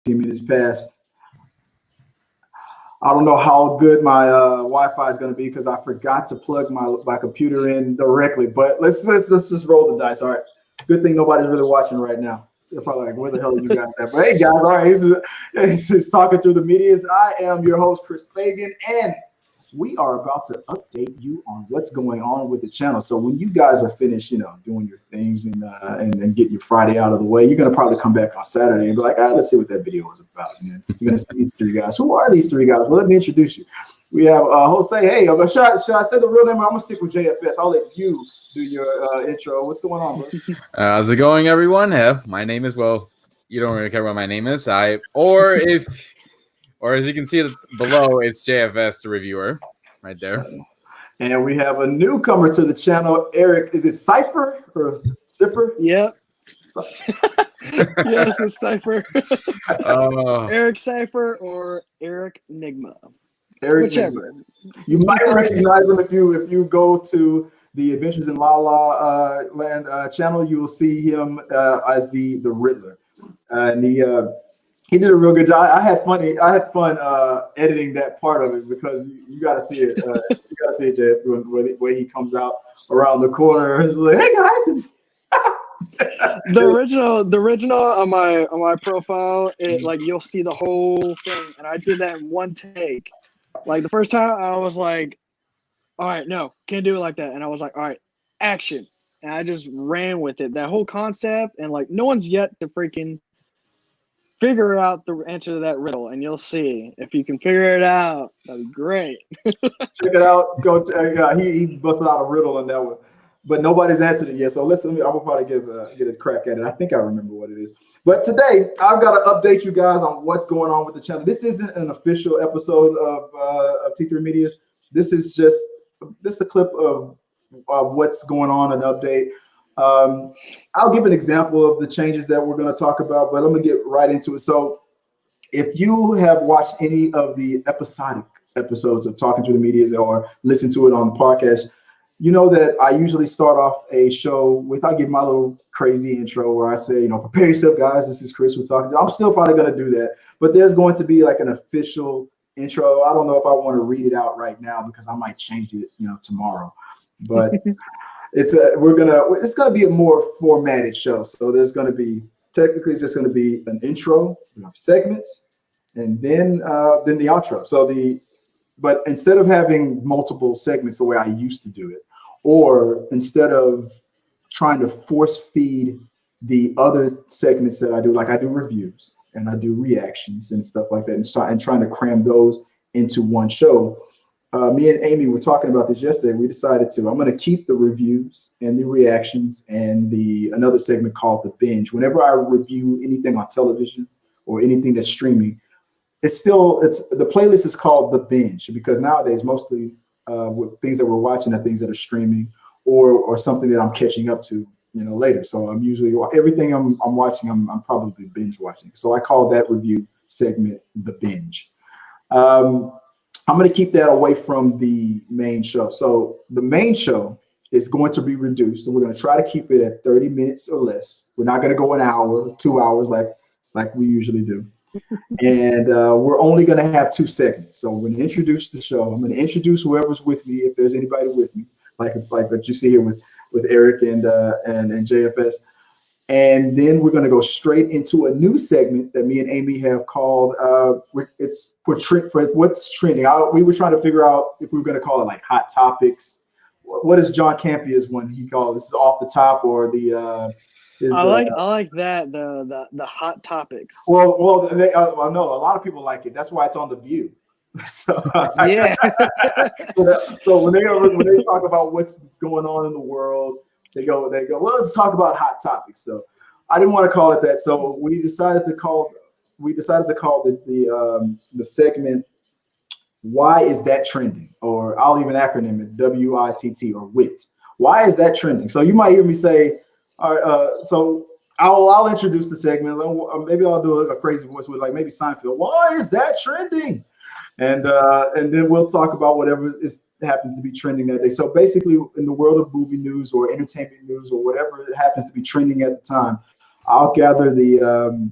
minutes past. I don't know how good my Wi-Fi is going to be because I forgot to plug my computer in directly. But let's just roll the dice. All right. Good thing nobody's really watching right now. They're probably like, where the hell are you guys at? But hey, guys, all right. This is Talking Through the Medias. I am your host, Chris Fagan, and we are about to update you on what's going on with the channel. So when you guys are finished, doing your things and get your Friday out of the way, you're gonna probably come back on Saturday and be like, let's see what that video was about. Man. You're gonna see these three guys. Who are these three guys? Well, let me introduce you. We have Jose. Hey, should I say the real name? I'm gonna stick with JFS. I'll let you do your intro. What's going on, bro? How's it going, everyone? My name is, well, you don't really care what my name is. Or as you can see below, it's JFS, the reviewer, right there. And we have a newcomer to the channel, Eric. Is it Cypher or Zipper? Yep. Yes, it's Cypher. Eric Cypher or Eric Nigma. Whichever. You might recognize him if you go to the Adventures in La La Land channel. You will see him as the Riddler, and he did a real good job. I had fun editing that part of it because you got to see it. You got to see it, Jeff, where he comes out around the corner. It's like, hey guys. The original on my profile, you'll see the whole thing, and I did that in one take. Like the first time, I was like, "All right, no, can't do it like that," and I was like, "All right, action," and I just ran with it. That whole concept, and no one's yet to freaking figure out the answer to that riddle, and you'll see. If you can figure it out, that'd be great. Check it out. Go. He busted out a riddle on that one, but nobody's answered it yet. So listen, I will probably get a crack at it. I think I remember what it is. But today, I've got to update you guys on what's going on with the channel. This isn't an official episode of T3 Medias. This is just a clip of what's going on, an update. I'll give an example of the changes that we're going to talk about, but I'm going to get right into it. So if you have watched any of the episodic episodes of Talking to the Medias or listened to it on the podcast, you know that I usually start off a show with, I give my little crazy intro where I say, prepare yourself, guys. This is Chris. We're talking. I'm still probably going to do that, but there's going to be like an official intro. I don't know if I want to read it out right now because I might change it, tomorrow, but it's gonna be a more formatted show. So there's gonna be technically it's just gonna be an intro, segments, and then the outro. But instead of having multiple segments the way I used to do it, or instead of trying to force feed the other segments that I do, like I do reviews and I do reactions and stuff like that, and trying to cram those into one show. Me and Amy were talking about this yesterday. We decided I'm going to keep the reviews and the reactions and another segment called The Binge. Whenever I review anything on television or anything that's streaming, the playlist is called The Binge because nowadays mostly with things that we're watching are things that are streaming or something that I'm catching up to, later. So I'm usually everything I'm watching, I'm probably binge watching. So I call that review segment The Binge. I'm going to keep that away from the main show. So the main show is going to be reduced. So we're going to try to keep it at 30 minutes or less. We're not going to go an hour, 2 hours like we usually do. And we're only going to have two segments. So we're going to introduce the show. I'm going to introduce whoever's with me, if there's anybody with me, like what you see here with Eric and JFS. And then we're going to go straight into a new segment that me and Amy have called, it's for what's trending. We were trying to figure out if we were going to call it like Hot Topics. What is John Campia's one he called? This is Off the Top or the... I like that, the Hot Topics. Well, I know a lot of people like it. That's why it's on The View. So yeah. so when they talk about what's going on in the world, they go, well, let's talk about hot topics. So I didn't want to call it that. So we decided to call the segment, Why Is That Trending? Or I'll even acronym it, WITT or WIT. Why is that trending? So you might hear me say, all right, so I'll introduce the segment. Maybe I'll do a crazy voice with maybe Seinfeld. Why is that trending? And then we'll talk about whatever happens to be trending that day. So basically, in the world of movie news or entertainment news or whatever happens to be trending at the time, I'll gather the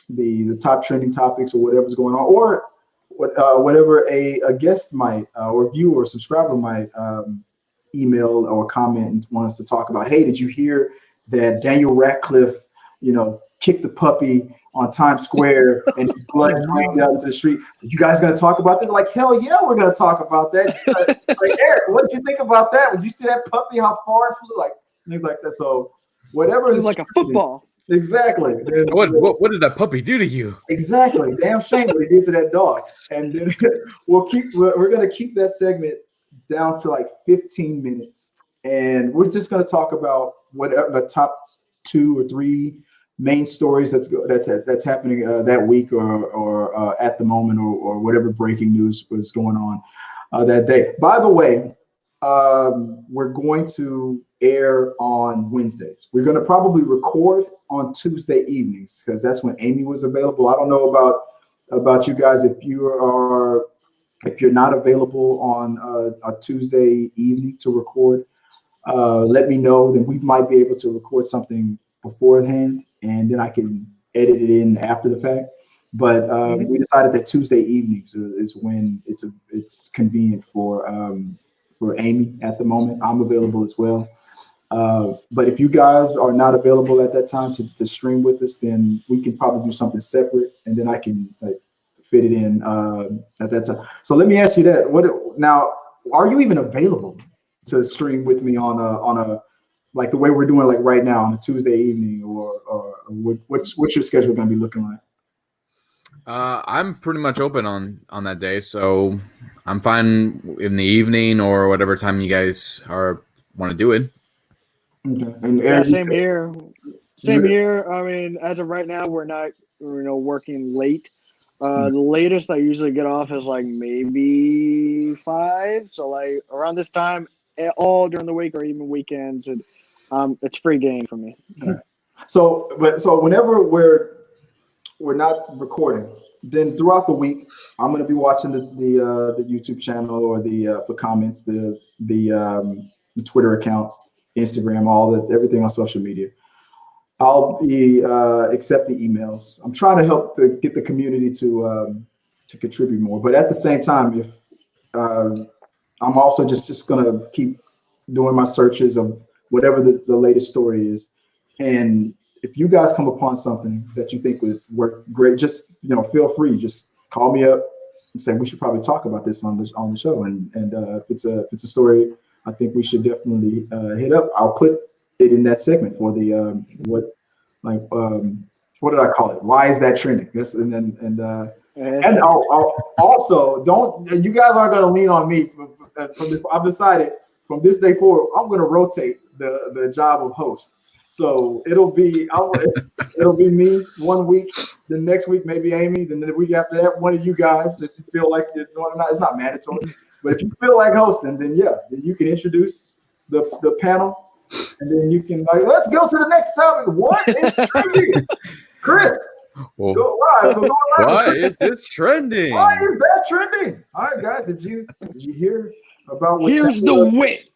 the top trending topics or whatever's going on, or whatever a guest might or viewer or subscriber might email or comment and want us to talk about. Hey, did you hear that Daniel Radcliffe, kicked the puppy on Times Square and his blood drained out into the street? You guys gonna talk about that? Like, hell yeah, we're gonna talk about that. Like, Eric, what did you think about that? Would you see that puppy? How far it flew? Like things like that. So whatever It's like a football. Exactly. What did that puppy do to you? Exactly. Damn shame what he did to that dog. And then we're gonna keep that segment down to like 15 minutes, and we're just gonna talk about whatever the top 2 or 3 main stories that's happening that week or at the moment or whatever breaking news was going on that day. By the way, we're going to air on Wednesdays. We're going to probably record on Tuesday evenings because that's when Amy was available. I don't know about you guys if you're not available on a Tuesday evening to record. Let me know. Then we might be able to record something beforehand, and then I can edit it in after the fact. But we decided that Tuesday evenings is when it's convenient for Amy at the moment. I'm available as well. But if you guys are not available at that time to stream with us, then we can probably do something separate, and then I can fit it in at that time. So let me ask you that. Now, are you even available to stream with me on a like the way we're doing like right now on a Tuesday evening, or what's your schedule going to be looking like? I'm pretty much open on that day, so I'm fine in the evening or whatever time you guys want to do it. Okay. And Yeah, same here. Same here. I mean, as of right now, we're not, working late. The latest I usually get off is like maybe 5. So like around this time, all during the week or even weekends, it's free game for me. Okay. So whenever we're not recording, then throughout the week, I'm going to be watching the YouTube channel or for comments, the Twitter account, Instagram, everything on social media. I'll be accepting emails. I'm trying to help get the community to contribute more, but at the same time, if I'm also just gonna keep doing my searches of whatever the latest story is, and if you guys come upon something that you think would work great, just feel free, just call me up and say we should probably talk about this on the show, and if it's a story I think we should definitely hit up, I'll put it in that segment for the what did I call it? Why is that trending? Yes, and I'll also you guys aren't going to lean on me. I've decided from this day forward I'm going to rotate the job of host. So it'll be me one week, the next week maybe Amy, then the week after that one of you guys. If you feel like you're doing it, it's not mandatory, but if you feel like hosting, then you can introduce the panel. And then you can let's go to the next topic. What is trending? Chris, go live. Why is this trending? Why is that trending? All right, guys, did you hear about what Here's the wit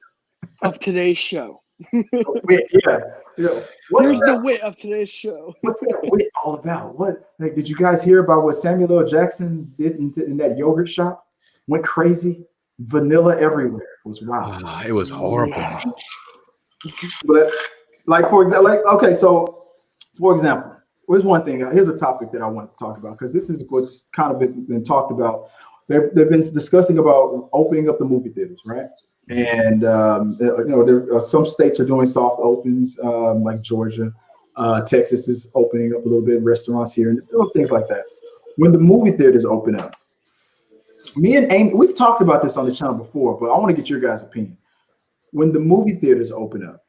of today's show. Wit, yeah. Here's the wit of today's show. What's that wit all about? Did you guys hear about what Samuel L. Jackson did in that yogurt shop? Went crazy. Vanilla everywhere. It was wild. It was horrible. But for example, here's one thing. Here's a topic that I wanted to talk about because this is what's kind of been talked about. They've been discussing about opening up the movie theaters, right? And there some states are doing soft opens, like Georgia, Texas is opening up a little bit. Restaurants here and things like that. When the movie theaters open up, me and Amy, we've talked about this on the channel before, but I want to get your guys' opinion. When the movie theaters open up,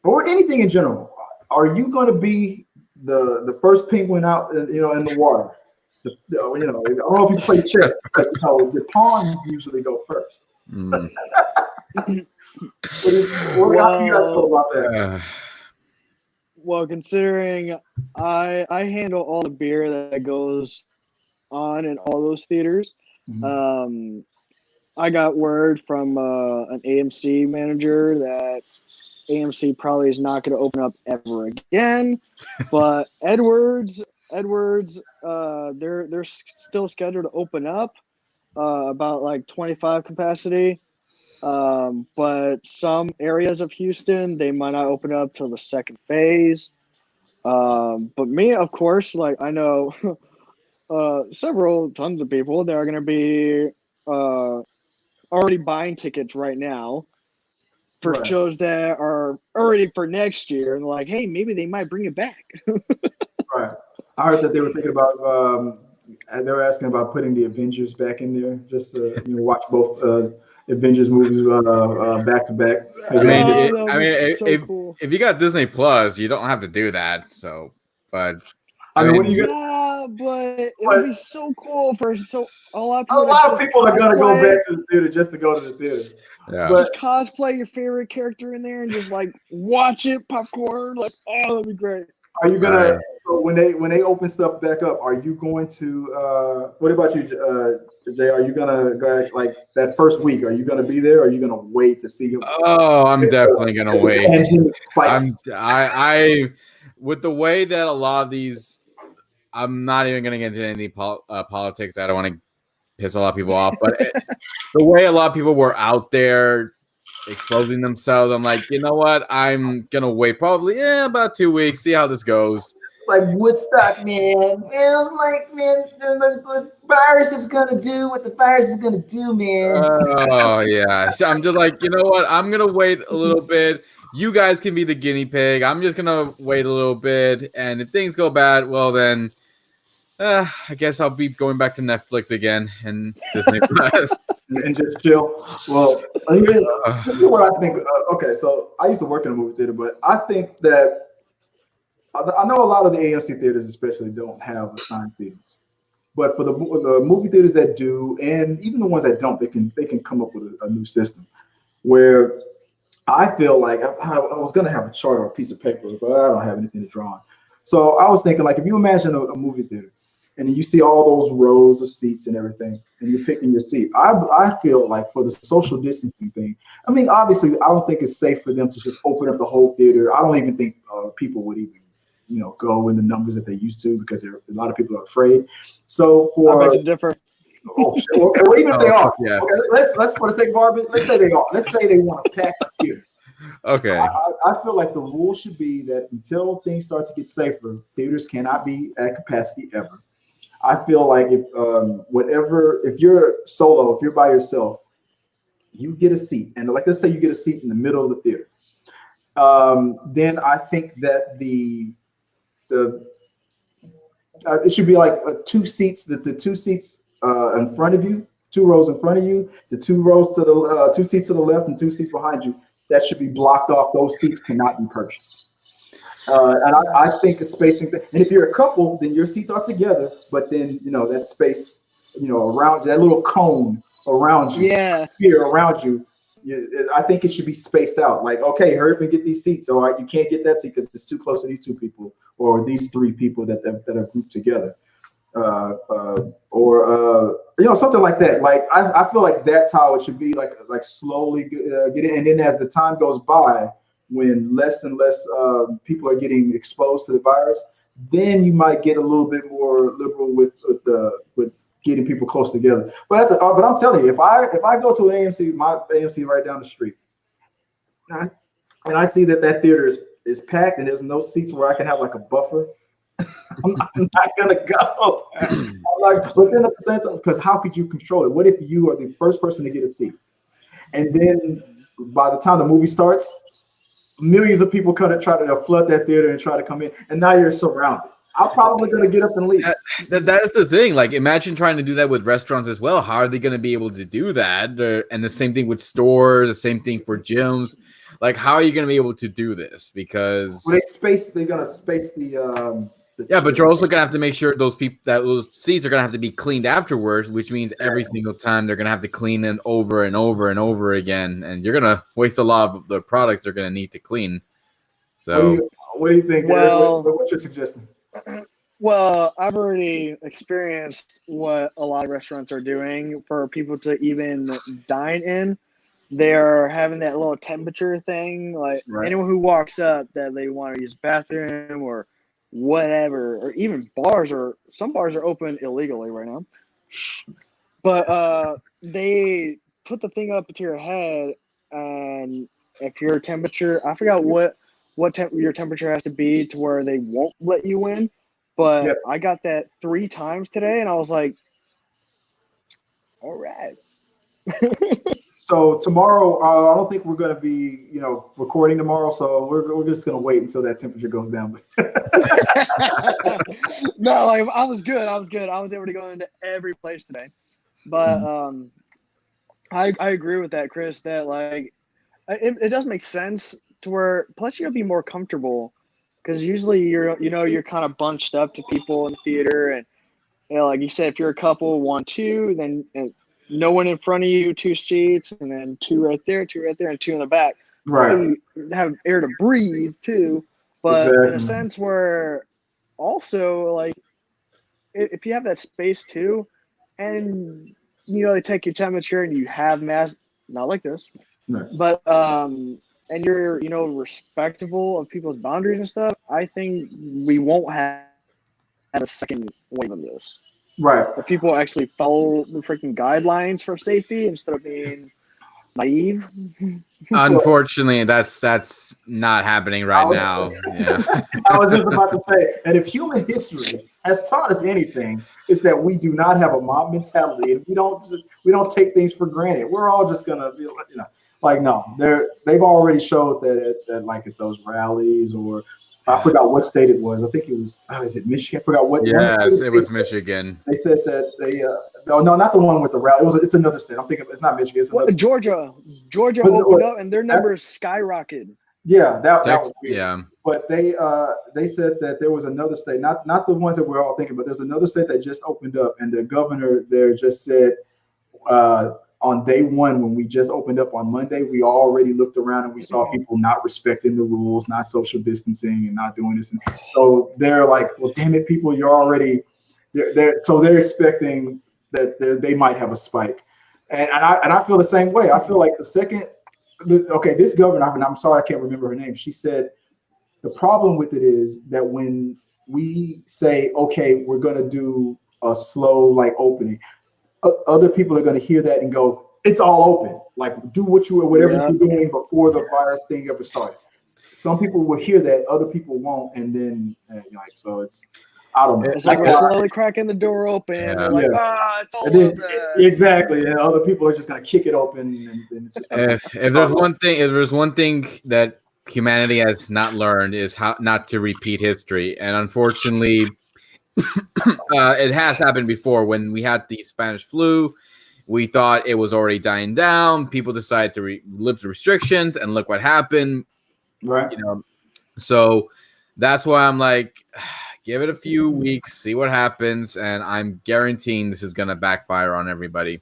or anything in general, are you going to be the first penguin out, in the water? I don't know if you play chess, but the pawns usually go first. How do you guys feel about that? Well, considering I handle all the beer that goes on in all those theaters, I got word from an AMC manager that AMC probably is not going to open up ever again. But Edwards Edwards, they're still scheduled to open up about like 25 capacity. But some areas of Houston, they might not open up till the second phase. But me, of course, like I know several tons of people that are going to be already buying tickets right now for Right. shows that are already for next year, and like, hey, maybe they might bring it back. Right. I heard that they were thinking about they were asking about putting the Avengers back in there just to watch both Avengers movies back to back. I Maybe mean, Oh, that would I be mean, so cool. if you got Disney Plus, you don't have to do that. So, but I I mean, mean, what do you? Yeah, but it would But be so cool for a lot of a people to lot of just people are gonna go cosplay, back to the theater just to go to the theater. yeah. But just cosplay your favorite character in there and just like watch it, popcorn. Like, oh, that'd be great. are you gonna? Uh, So when they open stuff back up, are you going to? What about you, Jay? Are you gonna go like that first week? Are you gonna be there? Or are you gonna wait to see? oh, I'm definitely gonna wait. Pandemic spikes. I with the way that a lot of these, I'm not even gonna get into any politics. I don't want to piss a lot of people off, but the way a lot of people were out there exposing themselves, I'm like, you know what? I'm gonna wait probably about 2 weeks, see how this goes. Like Woodstock, man. It was like, man, the virus is gonna do what the virus is gonna do, man. Oh yeah, so I'm just like, you know what? I'm gonna wait a little bit. You guys can be the guinea pig. I'm just gonna wait a little bit, and if things go bad, well then, I guess I'll be going back to Netflix again and Disney Plus. And just chill. Well, this is what I think. Okay, so I used to work in a movie theater, but I think that I know a lot of the AMC theaters, especially, don't have assigned seatings. But for the movie theaters that do, and even the ones that don't, they can come up with a new system where I feel like I was gonna have a chart or a piece of paper, but I don't have anything to draw on. So I was thinking, like, if you imagine a movie theater, and then you see all those rows of seats and everything, and you're picking your seat. I feel like for the social distancing thing, I mean, obviously, I don't think it's safe for them to just open up the whole theater. I don't even think people would even go in the numbers that they used to because a lot of people are afraid. So I beg for to differ. oh shit, okay, well even if they are, yes. okay, let's for the sake of argument, let's say they are. Let's say they want to pack the theater. Okay. I feel like the rule should be that until things start to get safer, theaters cannot be at capacity ever. I feel like if you're solo, if you're by yourself, you get a seat, and like let's say you get a seat in the middle of the theater, then I think that the it should be like two seats. The two seats in front of you, 2 rows in front of you, the 2 rows to the 2 seats to the left and 2 seats behind you. That should be blocked off. Those seats cannot be purchased. And I think a spacing thing. And if you're a couple, then your seats are together, but then that space, around that little cone around you, Yeah. here around you. I think it should be spaced out. Like, okay, hurry up and get these seats. All right, you can't get that seat because it's too close to these 2 people or these 3 people that are grouped together, or something like that. Like, I feel like that's how it should be. Like slowly get in, and then as the time goes by, when less and less people are getting exposed to the virus, then you might get a little bit more liberal with getting people close together. But I'm telling you, if I go to an AMC, my AMC right down the street, and I see that theater is packed and there's no seats where I can have like a buffer, I'm not gonna go. I'm like, but then at the same time, because how could you control it? What if you are the first person to get a seat, and then by the time the movie starts, millions of people kind of try to flood that theater and try to come in, and now you're surrounded. I'm probably going to get up and leave. That is the thing. Like, imagine trying to do that with restaurants as well. How are they going to be able to do that? And the same thing with stores, the same thing for gyms. Like, how are you going to be able to do this? Because they're going to space the yeah, but you're also going to have to make sure those seats are going to have to be cleaned afterwards, which means every single time they're going to have to clean them over and over and over again, and you're going to waste a lot of the products they're going to need to clean. So, what do you think? Well, what's your suggestion? Well, I've already experienced what a lot of restaurants are doing for people to even dine in. They're having that little temperature thing. Like anyone who walks up that they want to use the bathroom or whatever, or even bars, or some bars are open illegally right now. But they put the thing up to your head, and if your temperature, I forgot what your temperature has to be to where they won't let you in. But Yep. I got that 3 times today, and I was like, all right. So tomorrow, I don't think we're going to be, recording tomorrow. So we're just going to wait until that temperature goes down. No, like I was good. I was able to go into every place today. But I agree with that, Chris, that like it does make sense to where plus you'll be more comfortable because usually you're kind of bunched up to people in the theater, and like you said, if you're a couple, 1, 2, then no one in front of you, 2 seats, and then 2 right there, and 2 in the back. Right. So you have air to breathe too, but in a Exactly. sense where also like if you have that space too, and they take your temperature and you have masks, not like this, Right. but and you're respectable of people's boundaries and stuff, I think we won't have a second wave of this. Right. If people actually follow the freaking guidelines for safety instead of being naive. Unfortunately, that's not happening right now. Yeah. I was just about to say, and if human history has taught us anything, it's that we do not have a mob mentality, and we don't take things for granted. We're all just gonna be like no, they've already showed that at those rallies, or I forgot what state it was. I think it was is it Michigan? I forgot what. Yes, it was Michigan. They said that they no, not the one with the rally. It's another state. I'm thinking it's not Michigan. It's another Georgia But, opened up and their numbers skyrocketed. Yeah, that was weird. Yeah. But they said that there was another state, not the ones that we're all thinking, but there's another state that just opened up, and the governor there just said on day one, when we just opened up on Monday, we already looked around and we saw people not respecting the rules, not social distancing, and not doing this. And so they're like, well, damn it, people, you're already they're expecting that they might have a spike. And I feel the same way. I feel like this governor, and I'm sorry I can't remember her name, she said the problem with it is that when we say, okay, we're going to do a slow opening, other people are going to hear that and go, it's all open. Like, do whatever you're doing before the virus thing ever started. Some people will hear that, other people won't, and then so it's, I don't know. It's like we're slowly cracking the door open. Yeah. Like, it's all open. Exactly, and other people are just going to kick it open, and it's just if there's one thing that humanity has not learned is how not to repeat history, and unfortunately, it has happened before. When we had the Spanish flu, we thought it was already dying down. People decided to lift the restrictions, and look what happened. Right. So that's why I'm like, give it a few weeks, see what happens, and I'm guaranteeing this is gonna backfire on everybody.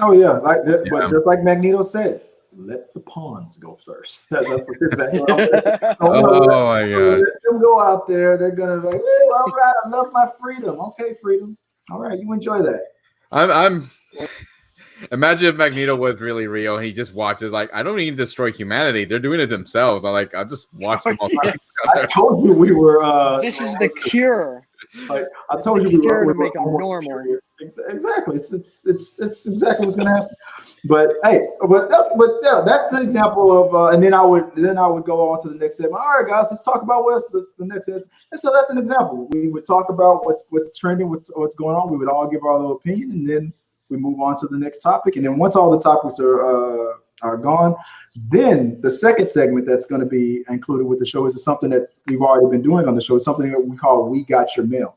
Oh yeah, but just like Magneto said, let the pawns go first. That's exactly what I'm saying. Oh my God. Let them go out there. They're gonna be like, hey, all right, I love my freedom. Okay, freedom. All right, you enjoy that. I'm imagine if Magneto was really real and he just watches like, I don't need to destroy humanity. They're doing it themselves. I'll just watch them all. I told you we were. This is the cure. Like I told you, we were to make them normal. Exactly. It's exactly what's gonna happen. But hey, that's an example of. And then I would go on to the next segment. All right, guys, let's talk about what's the next. And so that's an example. We would talk about what's trending, what's going on. We would all give our little opinion, and then we move on to the next topic. And then once all the topics are gone, then the second segment that's going to be included with the show is something that we've already been doing on the show. It's something that we call We Got Your Mail.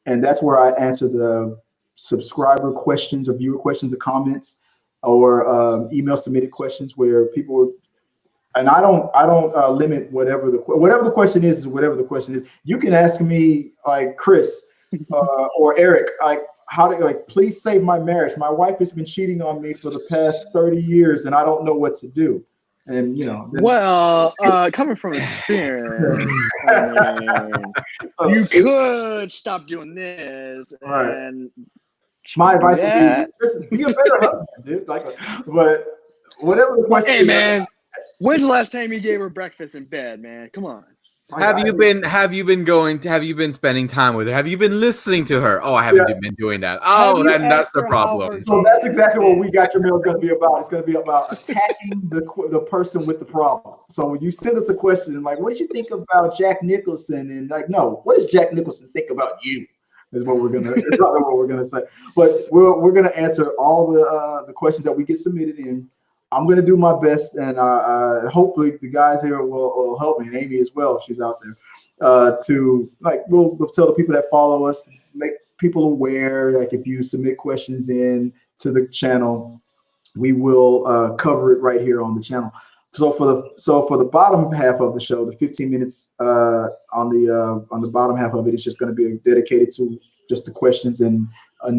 And that's where I answer the subscriber questions or viewer questions or comments or email submitted questions where people, and I don't limit whatever the question is whatever the question is. You can ask me like Chris or Eric, please save my marriage. My wife has been cheating on me for the past 30 years and I don't know what to do. And coming from experience, you could stop doing this. And my advice would be just be a better husband, dude. But whatever the question. Hey, man, when's the last time you gave her breakfast in bed, man? Come on. Have you been spending time with her? Have you been listening to her? Oh, I haven't been doing that. Oh, then that's the problem. So that's exactly what We Got Your Mail is going to be about. It's going to be about attacking the person with the problem. So when you send us a question like, what did you think about Jack Nicholson? And like, no, what does Jack Nicholson think about you? Is what we're gonna say. But we're gonna answer all the questions that we get submitted in. I'm gonna do my best, and hopefully the guys here will help me, and Amy as well. She's out there to we'll tell the people that follow us, make people aware. Like if you submit questions in to the channel, we will cover it right here on the channel. So for the bottom half of the show, the 15 minutes on the bottom half of it is just going to be dedicated to just the questions and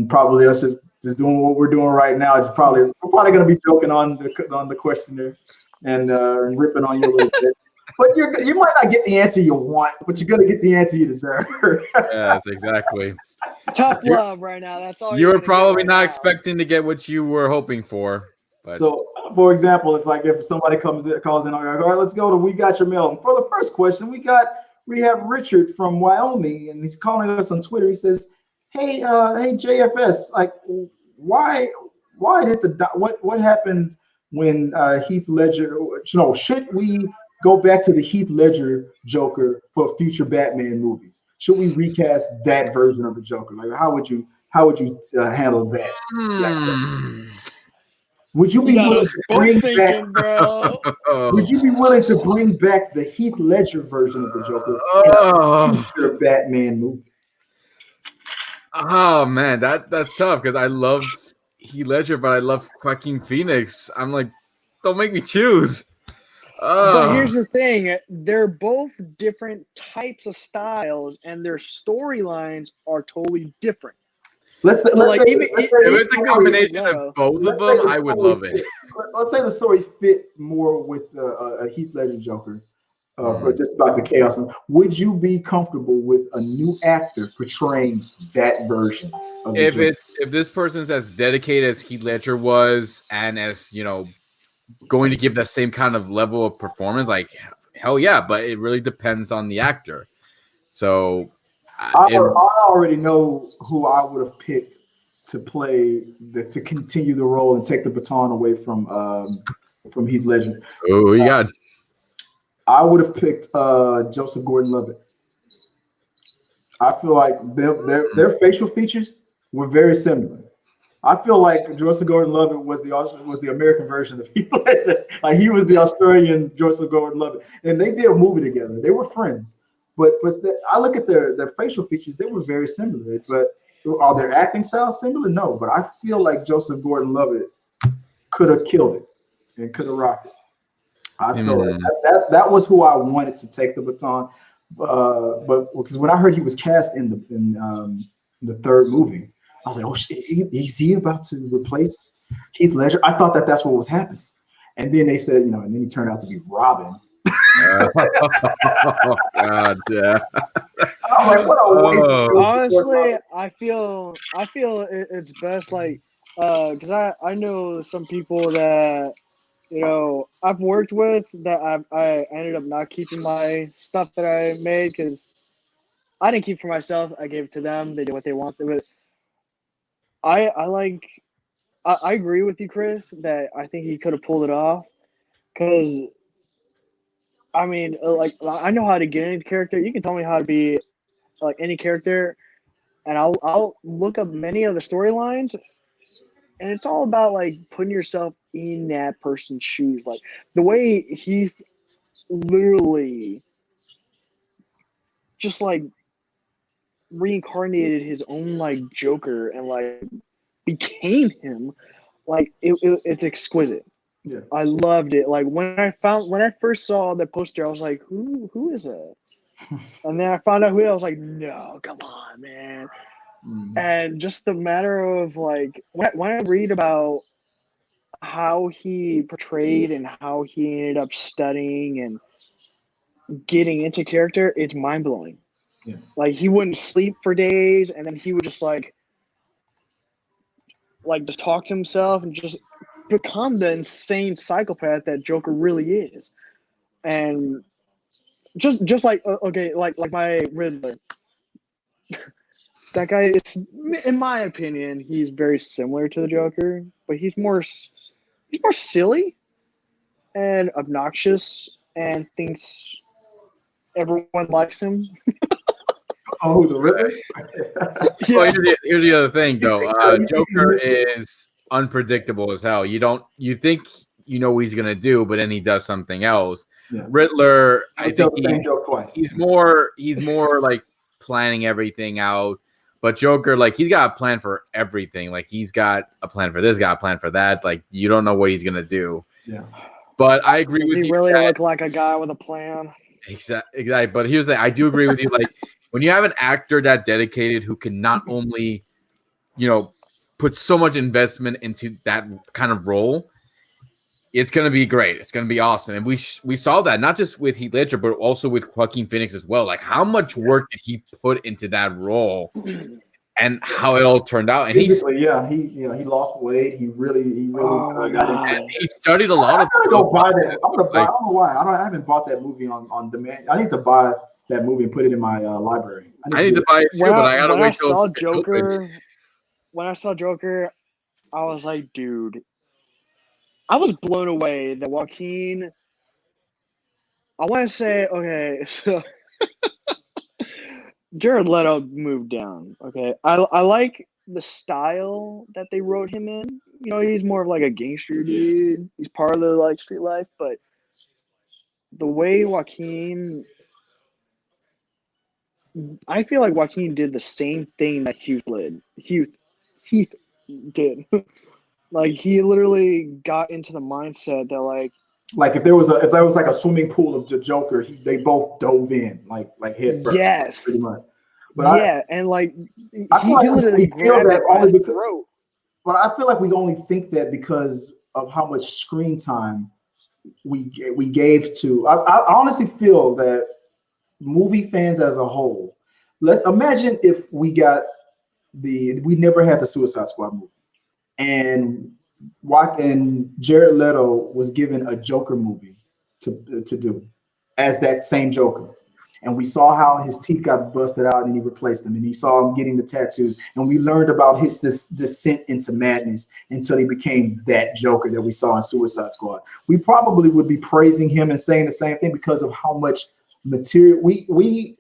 probably us just doing what we're doing right now. We're probably going to be joking on the questionnaire and ripping on you a little bit. But you might not get the answer you want, but you're going to get the answer you deserve. Yes, exactly. Tough love right now. That's all. You were probably not expecting to get what you were hoping for. But. So, for example, if somebody calls in, all right, let's go to We Got Your Mail. And for the first question, we have Richard from Wyoming, and he's calling us on Twitter. He says, "Hey, JFS, like, why did what happened when Heath Ledger? Should we go back to the Heath Ledger Joker for future Batman movies? Should we recast that version of the Joker? Like, how would you handle that?" Would you be willing to bring back? Would you be willing to bring back the Heath Ledger version of the Joker in a future Batman movie? Oh man, that's tough because I love Heath Ledger, but I love Joaquin Phoenix. I'm like, don't make me choose. But here's the thing: they're both different types of styles, and their storylines are totally different. If it's a combination of both of them, I would love it. Let's say the story fit more with a Heath Ledger Joker, just about the chaos. Would you be comfortable with a new actor portraying that version of the Joker? If this person's as dedicated as Heath Ledger was, and as going to give that same kind of level of performance, like hell yeah, but it really depends on the actor. So. I already know who I would have picked to to continue the role and take the baton away from Heath Ledger. Oh, you got. I would have picked Joseph Gordon-Levitt. I feel like their facial features were very similar. I feel like Joseph Gordon-Levitt was the American version of Heath Ledger. Like he was the Australian Joseph Gordon-Levitt, and they did a movie together. They were friends. But I look at their facial features; they were very similar. But are their acting styles similar? No. But I feel like Joseph Gordon-Levitt could have killed it and could have rocked it. I feel like that was who I wanted to take the baton. But because when I heard he was cast in the third movie, I was like, "Oh, is he about to replace Heath Ledger?" I thought that's what was happening. And then they said, and then he turned out to be Robin. Oh, God, yeah. I'm like, what a waste. Honestly, I feel it's best because I know some people that I've worked with that I ended up not keeping my stuff that I made because I didn't keep for myself. I gave it to them. They did what they wanted with it. I agree with you, Chris, that I think he could have pulled it off because. I mean, I know how to get into character. You can tell me how to be like any character, and I'll look up many of the storylines, and it's all about like putting yourself in that person's shoes. Like the way Heath literally just like reincarnated his own like Joker and like became him. Like it's exquisite. Yeah. I loved it. Like when I first saw the poster, I was like, who is that? And then I found out who it was. I was like, no, come on, man. Mm-hmm. And just the matter of like when I read about how he portrayed and how he ended up studying and getting into character, it's mind blowing. Yeah. Like he wouldn't sleep for days, and then he would just like just talk to himself and just become the insane psychopath that Joker really is. And just like okay, like my Riddler. That guy, it's in my opinion, he's very similar to the Joker, but he's more silly and obnoxious and thinks everyone likes him. Oh, the Riddler. Well, Yeah, here's the other thing, though. You think Joker he's- is unpredictable as hell. You think you know what he's gonna do, but then he does something else. Yeah. Riddler, I I tell think the same joke twice. he's more like planning everything out. But Joker, like he's got a plan for everything. Like he's got a plan for this, got a plan for that. Like you don't know what he's gonna do. Yeah. But I agree does with he you. really that- look like a guy with a plan? Exactly. But here's the I do agree with you. Like when you have an actor that dedicated who can not only, put so much investment into that kind of role, it's gonna be great. It's gonna be awesome. And we saw that not just with Heath Ledger, but also with Joaquin Phoenix as well. Like how much work did he put into that role, and how it all turned out. And Physically, he lost weight. He really Oh, got into wow. it. he studied a lot I of. gotta go buy that. I'm gonna buy. I Like, don't know why. I haven't bought that movie on demand. I need to buy that movie and put it in my library. I need to buy it too, but I gotta when wait till saw it's open. when I saw Joker, I was like, dude, I was blown away that Joaquin. I want to say, okay, so Jared Leto moved down. Okay, I like the style that they wrote him in. He's more of like a gangster dude. He's part of the like street life, but the way Joaquin, I feel like Joaquin did the same thing that Heath did. Like he literally got into the mindset that Like if there was like a swimming pool of the Joker, they both dove in like head first, yes, pretty much. But yeah, and like I feel like literally we feel grabbed that it by only the because- throat. But I feel like we only think that because of how much screen time we gave to. I honestly feel that movie fans as a whole. Let's imagine if we never had the Suicide Squad movie, and Jared Leto was given a Joker movie to do as that same Joker. And we saw how his teeth got busted out and he replaced them. And he saw him getting the tattoos. And we learned about this descent into madness until he became that Joker that we saw in Suicide Squad. We probably would be praising him and saying the same thing because of how much material the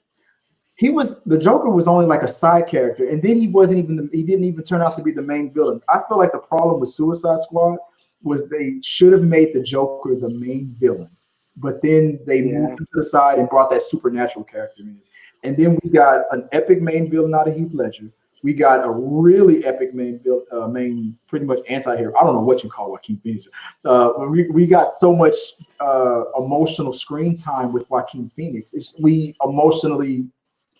Joker was only like a side character. And then he didn't even turn out to be the main villain. I feel like the problem with Suicide Squad was they should have made the Joker the main villain. But then they moved him to the side and brought that supernatural character in. And then we got an epic main villain out of Heath Ledger. We got a really epic main pretty much anti-hero. I don't know what you call Joaquin Phoenix. We got so much emotional screen time with Joaquin Phoenix. We emotionally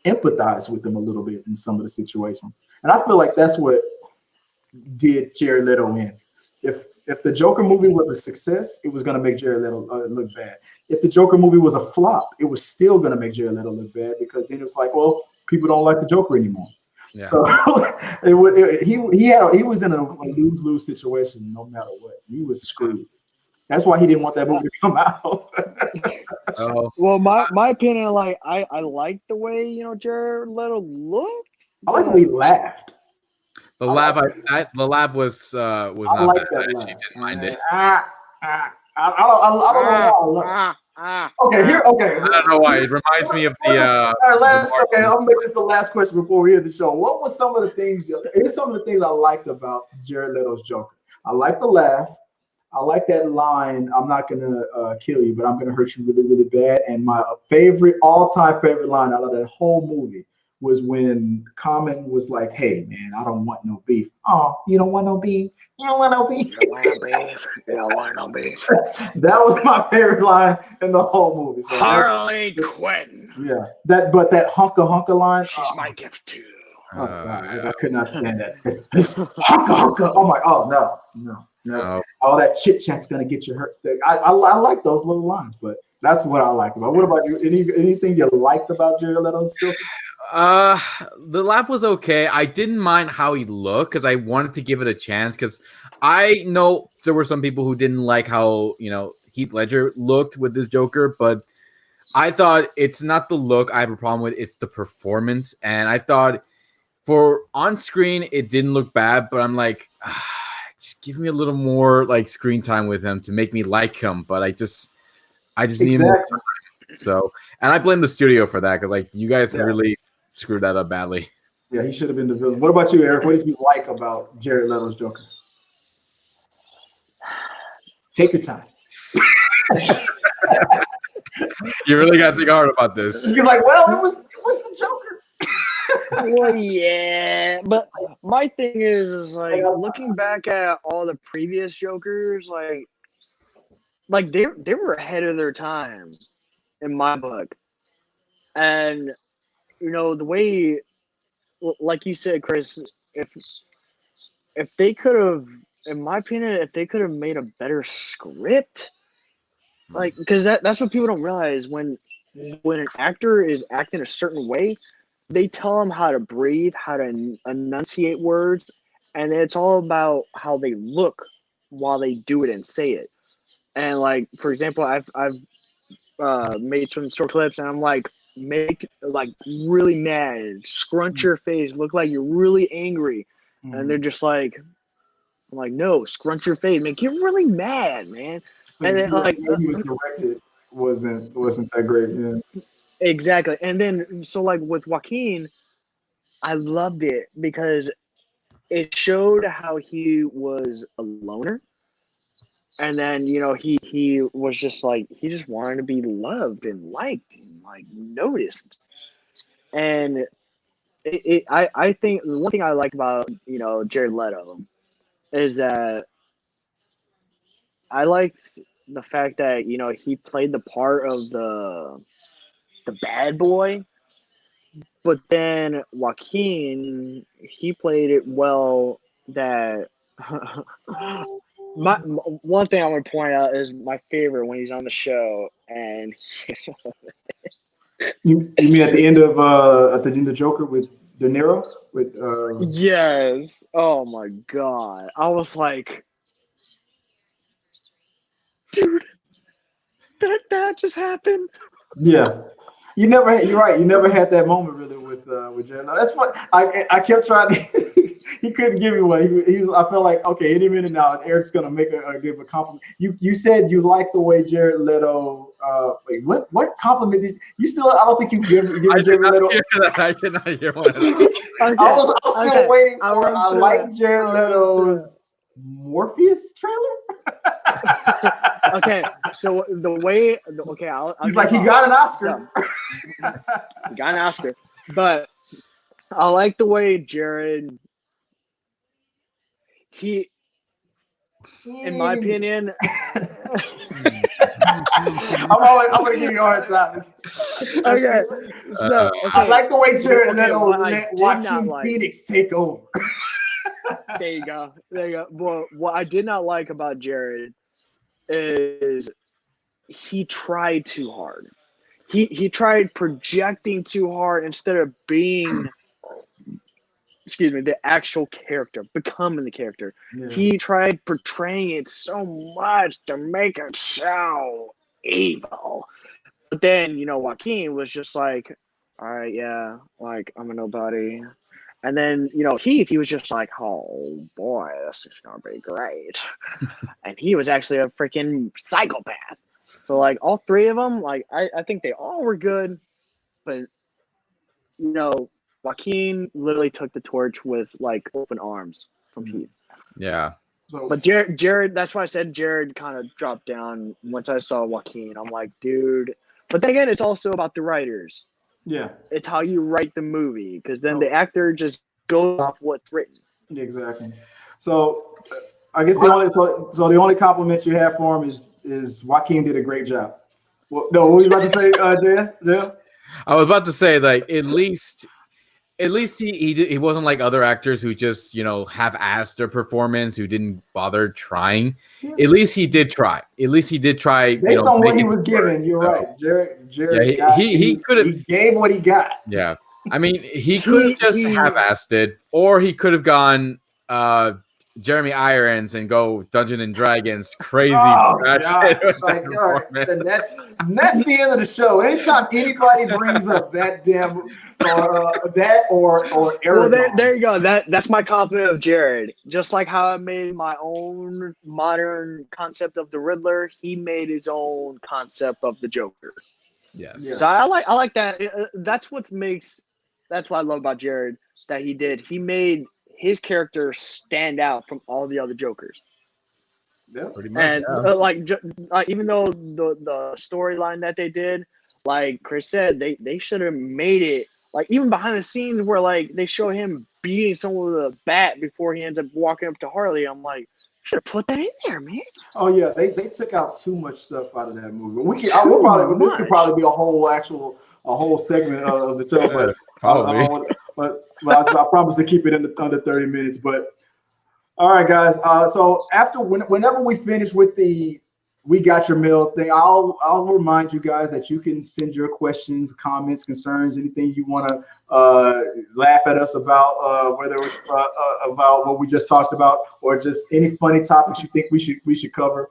empathize with him a little bit in some of the situations. And I feel like that's what did Jared Leto in. If the Joker movie was a success, it was going to make Jared Leto look bad. If the Joker movie was a flop, it was still going to make Jared Leto look bad because then it was like, well, people don't like the Joker anymore. Yeah. So he was in a lose-lose situation no matter what. He was screwed. That's why he didn't want that movie to come out. Well, my opinion, like I like the way Jared Leto looked. I like the way he laughed. The laugh was not like bad. That I actually didn't mind it. I don't know. Okay. I don't know why. It reminds me of the. All right, I'll make this the last question before we end the show. What were some of the things? Here's some of the things I liked about Jared Leto's Joker. I like the laugh. I like that line. I'm not gonna kill you, but I'm gonna hurt you really, really bad. And my all-time favorite line out of that whole movie was when Common was like, "Hey, man, I don't want no beef." Oh, you don't want no beef? You don't want no beef? You don't want no beef? You don't want no beef? That was my favorite line in the whole movie. So Harley Quinn. Yeah, that hunka line. She's my gift too. Oh, God, I could not stand that. This hunka. Oh no. All that chit chat's gonna get you hurt. I like those little lines, but that's what I liked about. What about you? Anything you liked about Jared Leto's Joker? The laugh was okay. I didn't mind how he looked because I wanted to give it a chance because I know there were some people who didn't like how Heath Ledger looked with this Joker, but I thought it's not the look I have a problem with, it's the performance. And I thought for on screen it didn't look bad, but I'm like, just give me a little more like screen time with him to make me like him. But I just need more time. So, and I blame the studio for that because like you guys really screwed that up badly. Yeah, he should have been the villain. What about you, Eric? What did you like about Jared Leto's Joker? Take your time. You really got to think hard about this. He's like, well, it was the Joker. Well, yeah, but my thing is like looking back at all the previous Jokers, like they were ahead of their time in my book, and you know the way, like you said, Chris, if they could have, in my opinion, if they could have made a better script, like because that's what people don't realize when an actor is acting a certain way. They tell them how to breathe, how to enunciate words, and it's all about how they look while they do it and say it. And like, for example, I've made some short clips, and I'm like, make like really mad, scrunch your face, look like you're really angry, and they're just like, I'm like, no, scrunch your face, make you really mad, man. And then like, he was directed wasn't that great, yeah. Exactly. And then, so like with Joaquin, I loved it because it showed how he was a loner. And then, you know, he was just like, he just wanted to be loved and liked and like noticed. And I think the one thing I like about, you know, Jared Leto is that I liked the fact that, you know, he played the part of the bad boy, but then Joaquin, he played it well. That one thing I want to point out is my favorite when he's on the show, and you mean at the end of Joker with De Niro with yes, oh my god, I was like, dude, that just happened. Yeah. You're right. You never had that moment really with Jared. That's what I kept trying to. He couldn't give me one. He was. I felt like, okay, any minute now, Eric's gonna give a compliment. You said you like the way Jared Leto. Wait, what compliment did you still? I don't think you given Jared Leto. I cannot hear one. Okay, I was still waiting for. I like that. Jared Leto's Morpheus trailer. Okay, so the way, okay, He's like, he got an Oscar. Yeah. He got an Oscar, but I like the way Jared. He, in my opinion, I'm gonna give you a hard time. okay. So I like the way Jared Leto what I let did Joaquin not like- Phoenix take over. There you go. Well, what I did not like about Jared is he tried too hard. He tried projecting too hard instead of being, the actual character, becoming the character. Yeah. He tried portraying it so much to make it so evil. But then, you know, Joaquin was just like, all right, yeah, like, I'm a nobody. And then, you know, Heath, he was just like, oh boy, this is gonna be great. And he was actually a freaking psychopath. So like all three of them, like I think they all were good, but you know, Joaquin literally took the torch with like open arms from Heath. Yeah. So, But Jared, that's why I said Jared kind of dropped down once I saw Joaquin. I'm like, dude. But then again, it's also about the writers. yeah, It's how you write the movie, because then So- the actor just goes off what's written. exactly. So I guess the only compliment you have for him is Joaquin did a great job. Well, no, what were you about to say, Dan? I was about to say, like, at least he wasn't like other actors who just, you know, half-assed their performance, who didn't bother trying. Yeah. At least he did try. Based on what he was given, you're right. Jared. Yeah, he could have. He gave what he got. Yeah, I mean, he could have just half-assed it, or he could have gone Jeremy Irons and go Dungeons and Dragons crazy. Oh, that God. shit with Like, that all right, performance. and that's the end of the show. Anytime anybody brings up that damn that or Well, Aragon, there you go. That's my compliment of Jared. Just like how I made my own modern concept of the Riddler, he made his own concept of the Joker. Yes. Yeah. So I like that. That's what I love about Jared that he did. He made his character stand out from all the other Jokers. yeah. Pretty much. And Yeah. even though the storyline that they did, like Chris said, they should have made it like even behind the scenes where like they show him beating someone with a bat before he ends up walking up to Harley. I'm like, should have put that in there, man. Oh yeah, they took out too much stuff out of that movie. This could much. probably be a whole segment of the show, but Probably. but I promise to keep it under 30 minutes. But all right, guys. So whenever we finish with the "We Got Your Mail" thing, I'll remind you guys that you can send your questions, comments, concerns, anything you want to laugh at us about, whether it's about what we just talked about or just any funny topics you think we should cover.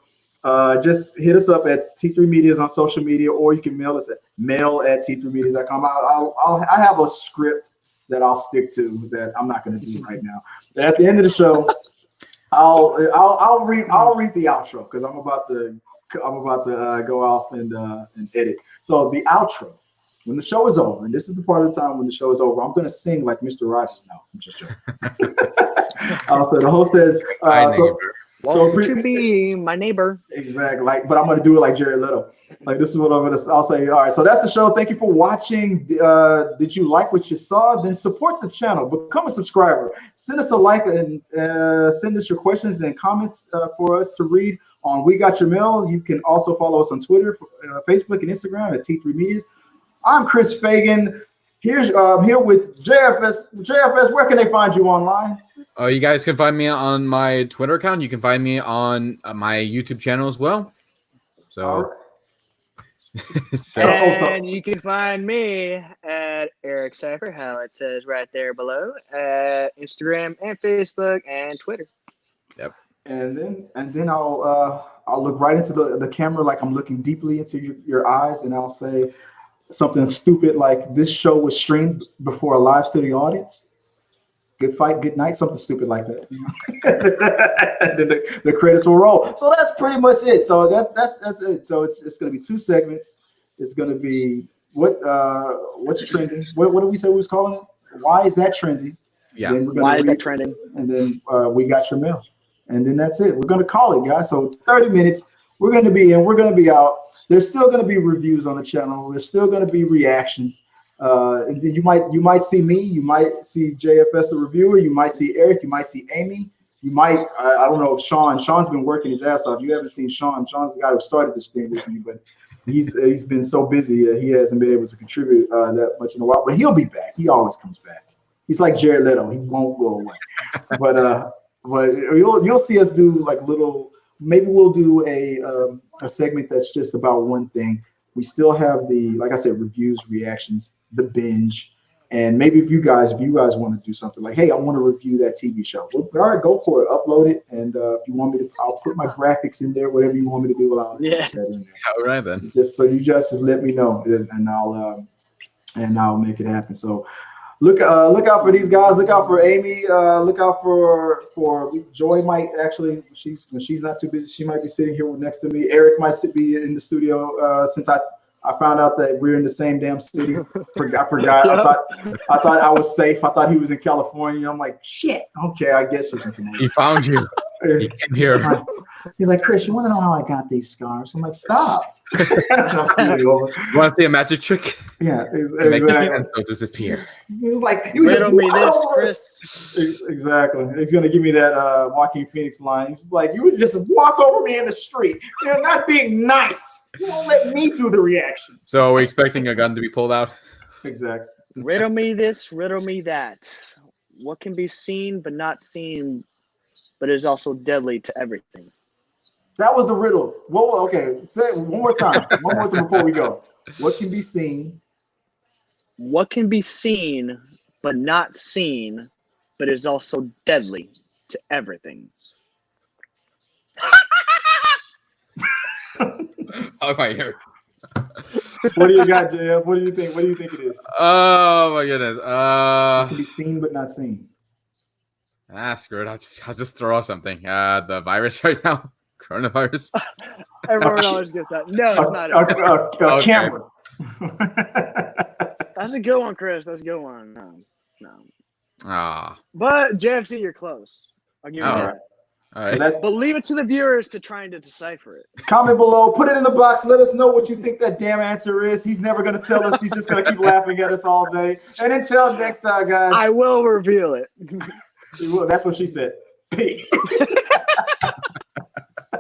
Just hit us up at T3 Medias on social media, or you can mail us at mail@t3medias.com. I have a script that I'll stick to that I'm not going to do right now. But at the end of the show, I'll read the outro because I'm about to go off and edit. So the outro, when the show is over, and this is the part of the time when the show is over, I'm going to sing like Mr. Rogers. No, I'm just joking. So the host says, Won't you be my neighbor? Exactly. But I'm going to do it like Jared Leto. Like this is what I'll say. All right. So that's the show. Thank you for watching. Did you like what you saw? Then support the channel. Become a subscriber. Send us a like and send us your questions and comments for us to read on We Got Your Mail. You can also follow us on Twitter, Facebook, and Instagram at T3 Medias. I'm Chris Fagan. I'm here with JFS. JFS, where can they find you online? You guys can find me on my Twitter account. You can find me on my YouTube channel as well. So, and you can find me at Eric Cypher, how it says right there below, at Instagram and Facebook and Twitter. Yep. And then I'll look right into the camera like I'm looking deeply into your eyes, and I'll say something stupid like, "This show was streamed before a live studio audience. Good fight, good night," something stupid like that. And then the credits will roll. So that's pretty much it. So that's it. So it's going to be 2 segments. It's going to be what's trending. What do we say we was calling it? Why is that trending? Yeah. Why is that trending? And then we got your mail. And then that's it. We're going to call it, guys. So 30 minutes. We're going to be in. We're going to be out. There's still going to be reviews on the channel. There's still going to be reactions. And then you might see me, you might see JFS the reviewer, you might see Eric, you might see Amy, you might I don't know if Sean's been working his ass off. You haven't seen Sean's the guy who started this thing with me, but he's been so busy he hasn't been able to contribute that much in a while. But he'll be back. He always comes back. He's like Jared Leto. He won't go away. but you'll see us do like maybe we'll do a segment that's just about one thing. We still have like I said, reviews, reactions, the binge, and maybe if you guys want to do something like, hey, I want to review that TV show. Well, all right, go for it. Upload it, and if you want me to, I'll put my graphics in there. Whatever you want me to do, I'll put that in there. All right then. Just so you just let me know, and I'll make it happen. So look out for these guys. Look out for Amy. Look out for Joy. Might actually, when she's not too busy, she might be sitting here next to me. Eric might be in the studio since I found out that we're in the same damn city. I forgot. I thought I was safe. I thought he was in California. I'm like, shit. Okay, I guess you can come over. He found you. He came here. He's like, Chris, you want to know how I got these scars? I'm like, stop. You want to see a magic trick? Yeah, Make the pencil disappear. He's like, riddle me this, Chris. Exactly. He's gonna give me that Joaquin Phoenix line. He's like, you would just walk over me in the street. You're not being nice. You won't let me do the reaction. So are we expecting a gun to be pulled out? Exactly. Riddle me this, riddle me that. What can be seen but not seen, but is also deadly to everything? That was the riddle. Whoa, okay. Say it one more time. One more time before we go. What can be seen? What can be seen but not seen, but is also deadly to everything. Oh my ear. What do you got, JF? What do you think? What do you think it is? Oh my goodness. It can be seen but not seen. Screw it. I'll just throw out something. The virus right now, coronavirus. Everyone always gets that. No, it's not. A Okay. camera. That's a good one, Chris. That's a good one. No. Ah, But JFC, you're close. I'll give you Oh. that. all So right. that's But leave it to the viewers to try and decipher it. comment below. Put it in the box. Let us know what you think that damn answer is. He's never gonna tell us. He's just gonna keep laughing at us all day. And until next time, guys. I will reveal it. That's what she said. Peace.